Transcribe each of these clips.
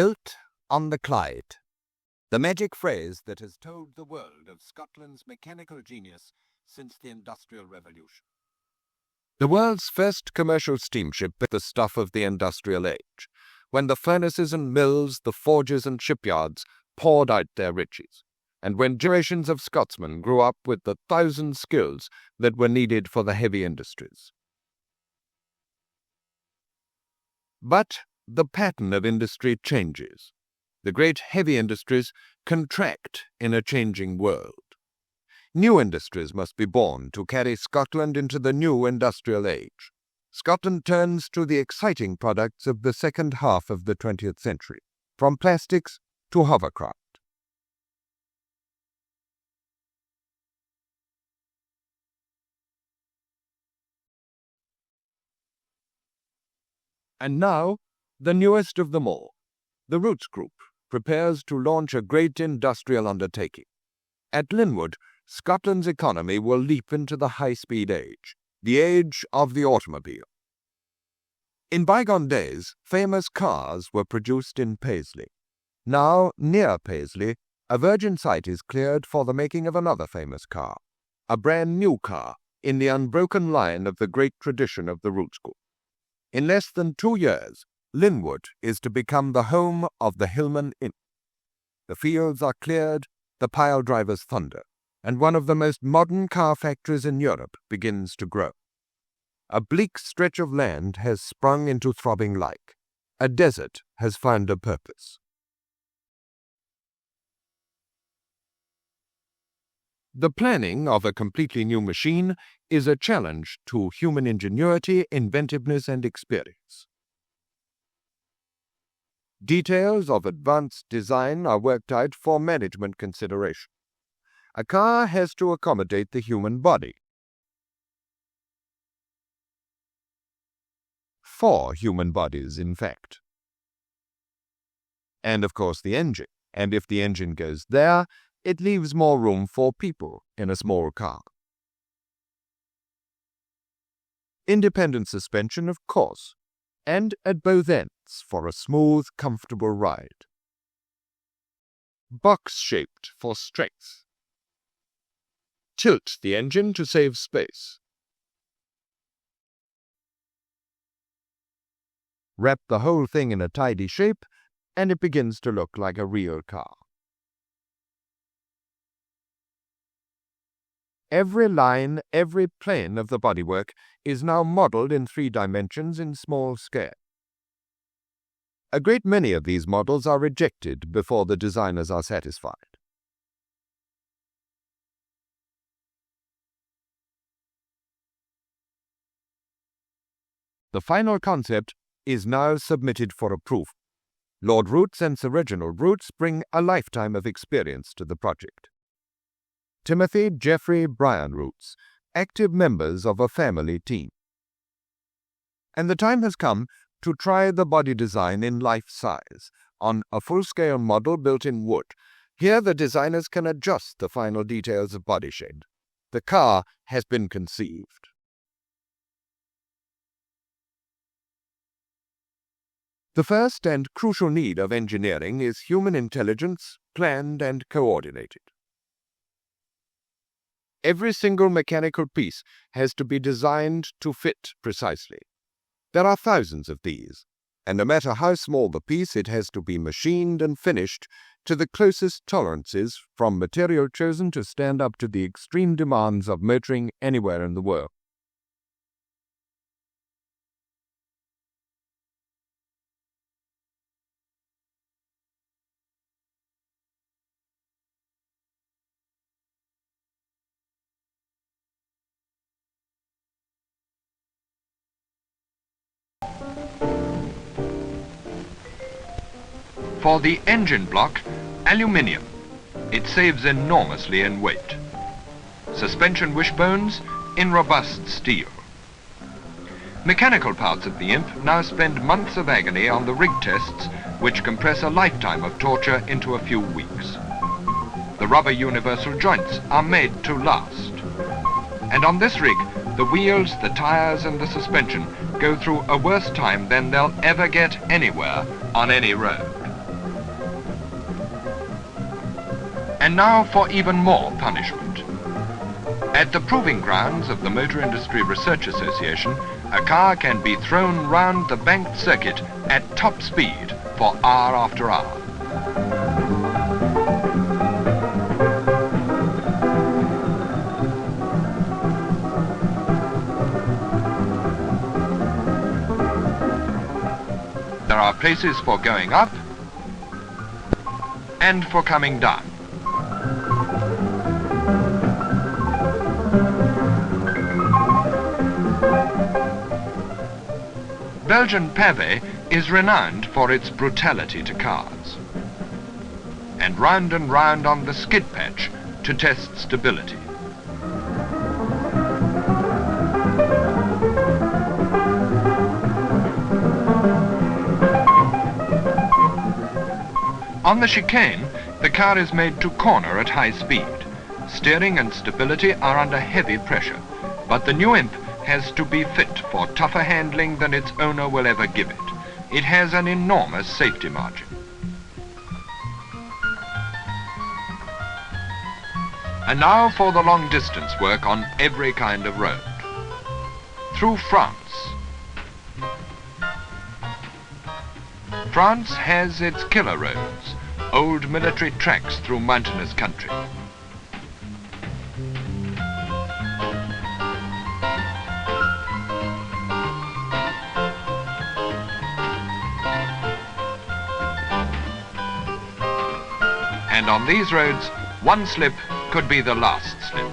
Built on the Clyde. The magic phrase that has told the world of Scotland's mechanical genius since the Industrial Revolution. The world's first commercial steamship built the stuff of the Industrial Age, when the furnaces and mills, the forges and shipyards poured out their riches, and when generations of Scotsmen grew up with the 1,000 skills that were needed for the heavy industries. But the pattern of industry changes. The great heavy industries contract in a changing world. New industries must be born to carry Scotland into the new industrial age. Scotland turns to the exciting products of the second half of the 20th century, from plastics to hovercraft. And now, the newest of them all, the Rootes Group prepares to launch a great industrial undertaking. At Linwood, Scotland's economy will leap into the high-speed age, the age of the automobile. In bygone days, famous cars were produced in Paisley. Now, near Paisley, a virgin site is cleared for the making of another famous car, a brand new car in the unbroken line of the great tradition of the Rootes Group. In less than 2 years, Linwood is to become the home of the Hillman Imp. The fields are cleared, the pile drivers thunder, and one of the most modern car factories in Europe begins to grow. A bleak stretch of land has sprung into throbbing life. A desert has found a purpose. The planning of a completely new machine is a challenge to human ingenuity, inventiveness, and experience. Details of advanced design are worked out for management consideration. A car has to accommodate the human body. 4 human bodies, in fact. And of course the engine. And if the engine goes there, it leaves more room for people in a small car. Independent suspension, of course, and at both ends for a smooth, comfortable ride. Box-shaped for strength. Tilt the engine to save space. Wrap the whole thing in a tidy shape, and it begins to look like a real car. Every line, every plane of the bodywork is now modeled in 3 dimensions in small scale. A great many of these models are rejected before the designers are satisfied. The final concept is now submitted for approval. Lord Rootes and Sir Reginald Rootes bring a lifetime of experience to the project. Timothy, Geoffrey, Brian Rootes, active members of a family team. And the time has come to try the body design in life size, on a full-scale model built in wood. Here the designers can adjust the final details of body shape. The car has been conceived. The first and crucial need of engineering is human intelligence, planned and coordinated. Every single mechanical piece has to be designed to fit precisely. There are thousands of these, and no matter how small the piece, it has to be machined and finished to the closest tolerances, from material chosen to stand up to the extreme demands of motoring anywhere in the world. For the engine block, aluminium. It saves enormously in weight. Suspension wishbones in robust steel. Mechanical parts of the Imp now spend months of agony on the rig tests, which compress a lifetime of torture into a few weeks. The rubber universal joints are made to last. And on this rig, the wheels, the tires and the suspension go through a worse time than they'll ever get anywhere on any road. And now for even more punishment. At the proving grounds of the Motor Industry Research Association, a car can be thrown round the banked circuit at top speed for hour after hour. There are places for going up and for coming down. Belgian pave is renowned for its brutality to cars. And round on the skid patch to test stability. On the chicane, the car is made to corner at high speed. Steering and stability are under heavy pressure, but the new Imp has to be fit for tougher handling than its owner will ever give it. It has an enormous safety margin. And now for the long distance work on every kind of road. Through France. France has its killer roads, old military tracks through mountainous country. And on these roads, one slip could be the last slip.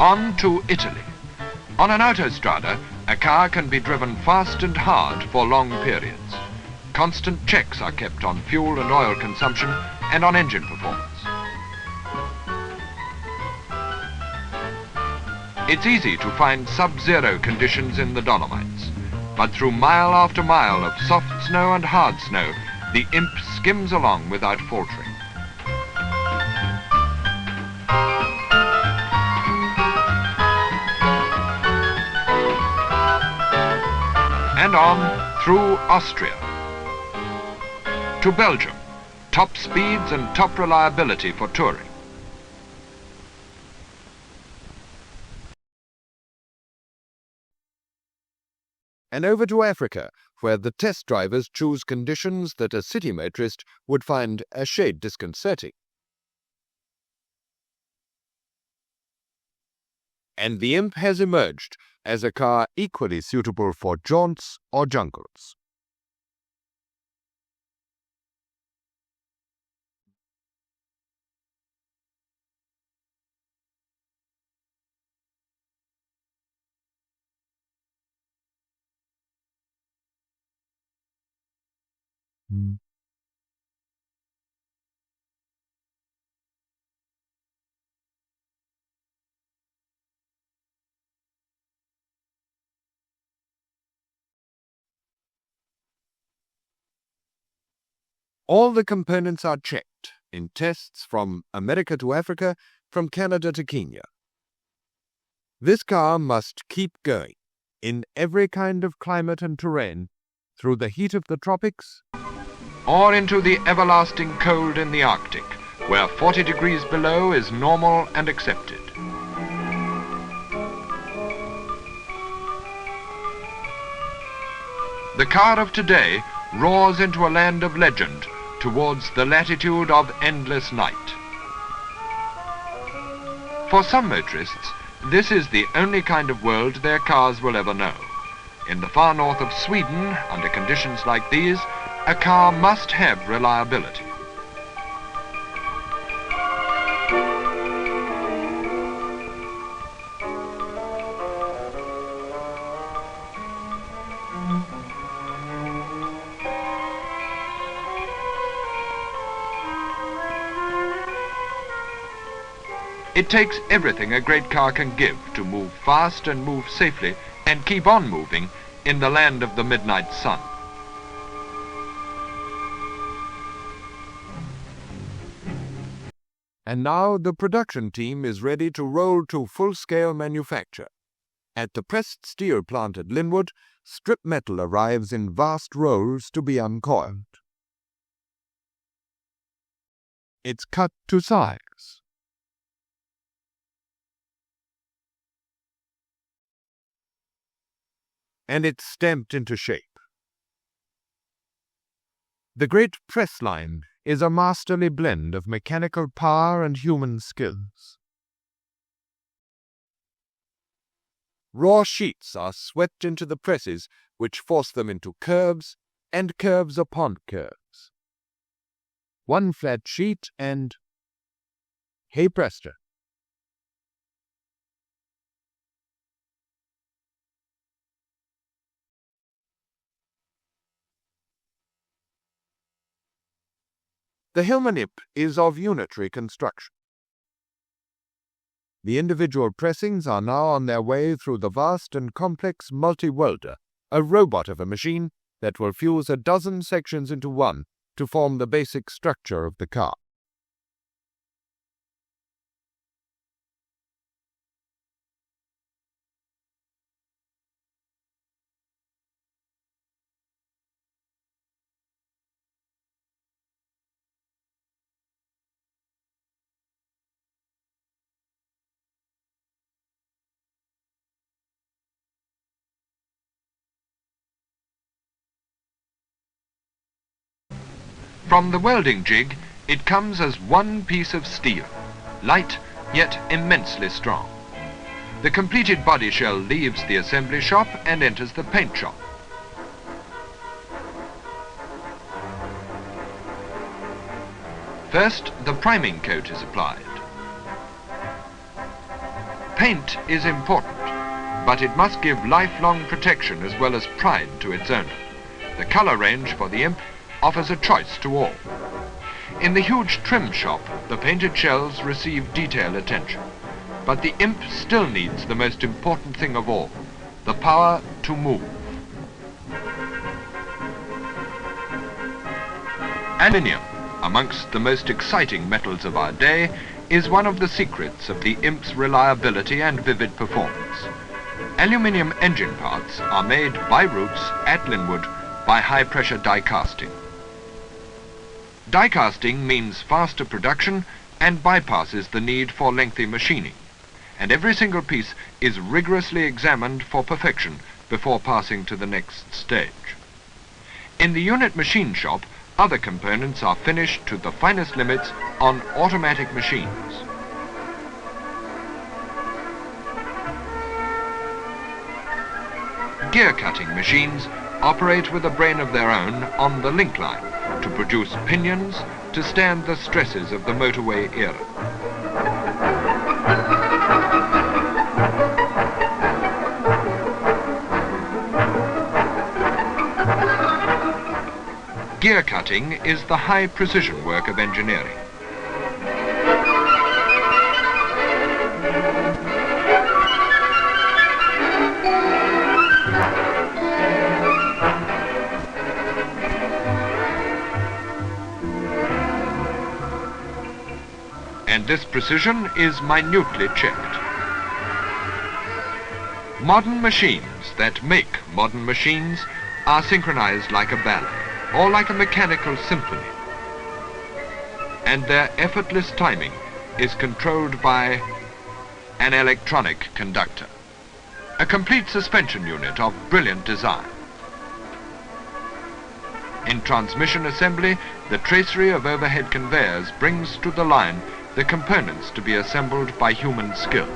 On to Italy. On an autostrada, a car can be driven fast and hard for long periods. Constant checks are kept on fuel and oil consumption and on engine performance. It's easy to find sub-zero conditions in the Dolomites, but through mile after mile of soft snow and hard snow, the Imp skims along without faltering. And on through Austria to Belgium, top speeds and top reliability for touring. And over to Africa, where the test drivers choose conditions that a city motorist would find a shade disconcerting. And the Imp has emerged as a car equally suitable for jaunts or jungles. All the components are checked in tests from America to Africa, from Canada to Kenya. This car must keep going in every kind of climate and terrain, through the heat of the tropics, or into the everlasting cold in the Arctic, where 40 degrees below is normal and accepted. The car of today roars into a land of legend towards the latitude of endless night. For some motorists, this is the only kind of world their cars will ever know. In the far north of Sweden, under conditions like these, a car must have reliability. It takes everything a great car can give to move fast and move safely and keep on moving in the land of the midnight sun. And now the production team is ready to roll to full-scale manufacture. At the pressed steel plant at Linwood, strip metal arrives in vast rolls to be uncoiled. It's cut to size. And it's stamped into shape. The great press line is a masterly blend of mechanical power and human skills. Raw sheets are swept into the presses, which force them into curves and curves upon curves. One flat sheet and hey presto! The Hillman Imp is of unitary construction. The individual pressings are now on their way through the vast and complex multi-welder, a robot of a machine that will fuse a dozen sections into one to form the basic structure of the car. From the welding jig, it comes as one piece of steel, light yet immensely strong. The completed body shell leaves the assembly shop and enters the paint shop. First, the priming coat is applied. Paint is important, but it must give lifelong protection as well as pride to its owner. The color range for the Imp offers a choice to all. In the huge trim shop, the painted shells receive detail attention. But the Imp still needs the most important thing of all, the power to move. Aluminium, amongst the most exciting metals of our day, is one of the secrets of the Imp's reliability and vivid performance. Aluminium engine parts are made by Roots at Linwood by high-pressure die casting. Die casting means faster production and bypasses the need for lengthy machining, and every single piece is rigorously examined for perfection before passing to the next stage. In the unit machine shop, other components are finished to the finest limits on automatic machines. Gear cutting machines operate with a brain of their own on the link line to produce pinions to stand the stresses of the motorway era. Gear cutting is the high precision work of engineering. And this precision is minutely checked. Modern machines that make modern machines are synchronized like a ballet, or like a mechanical symphony. And their effortless timing is controlled by an electronic conductor, a complete suspension unit of brilliant design. In transmission assembly, the tracery of overhead conveyors brings to the line the components to be assembled by human skill.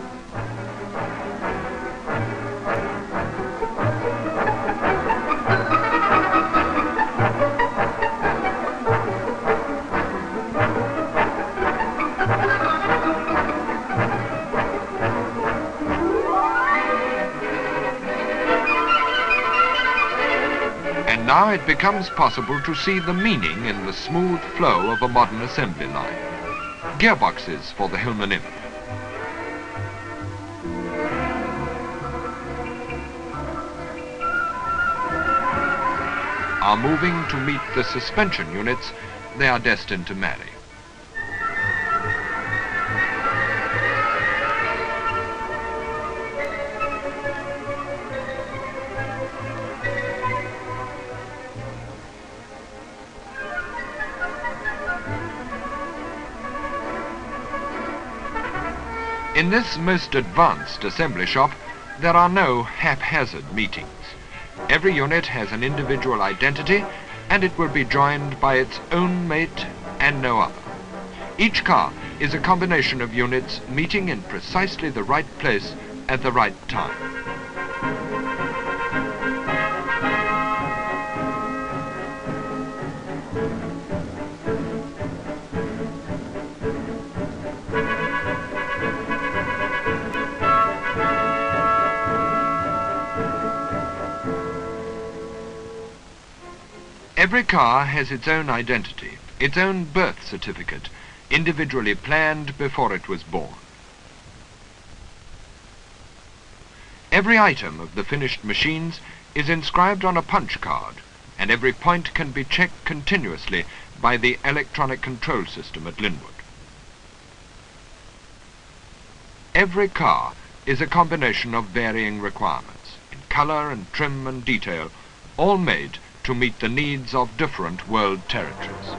And now it becomes possible to see the meaning in the smooth flow of a modern assembly line. Gearboxes for the Hillman Imp. Are moving to meet the suspension units they are destined to marry. In this most advanced assembly shop, there are no haphazard meetings. Every unit has an individual identity, and it will be joined by its own mate and no other. Each car is a combination of units meeting in precisely the right place at the right time. Every car has its own identity, its own birth certificate, individually planned before it was born. Every item of the finished machines is inscribed on a punch card, and every point can be checked continuously by the electronic control system at Linwood. Every car is a combination of varying requirements, in colour and trim and detail, all made to meet the needs of different world territories.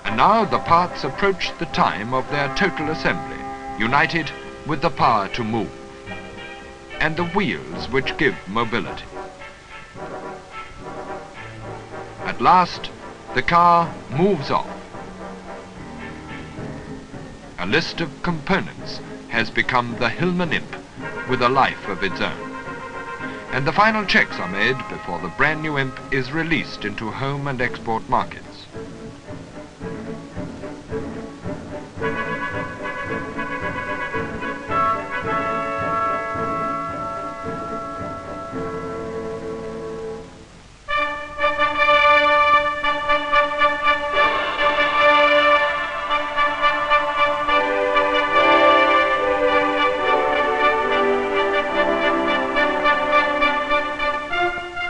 And now the parts approach the time of their total assembly, united with the power to move, and the wheels which give mobility. At last, the car moves off. A list of components has become the Hillman Imp, with a life of its own. And the final checks are made before the brand new Imp is released into home and export markets.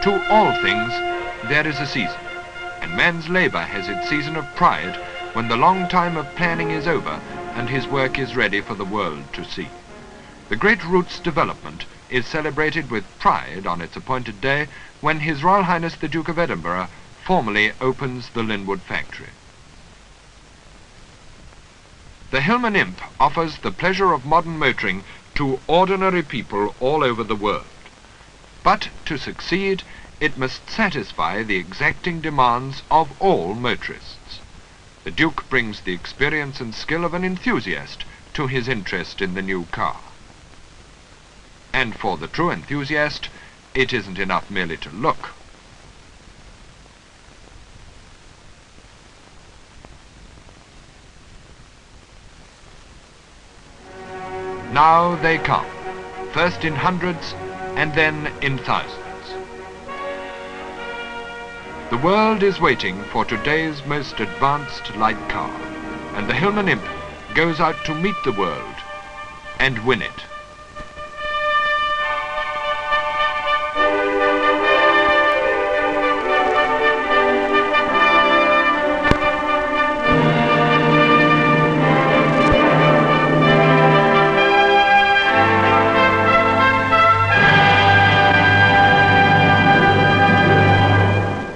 To all things, there is a season, and man's labour has its season of pride when the long time of planning is over and his work is ready for the world to see. The great Roots development is celebrated with pride on its appointed day when His Royal Highness the Duke of Edinburgh formally opens the Linwood factory. The Hillman Imp offers the pleasure of modern motoring to ordinary people all over the world. But to succeed, it must satisfy the exacting demands of all motorists. The Duke brings the experience and skill of an enthusiast to his interest in the new car. And for the true enthusiast, it isn't enough merely to look. Now they come, first in hundreds and then in thousands. The world is waiting for today's most advanced light car, and the Hillman Imp goes out to meet the world and win it.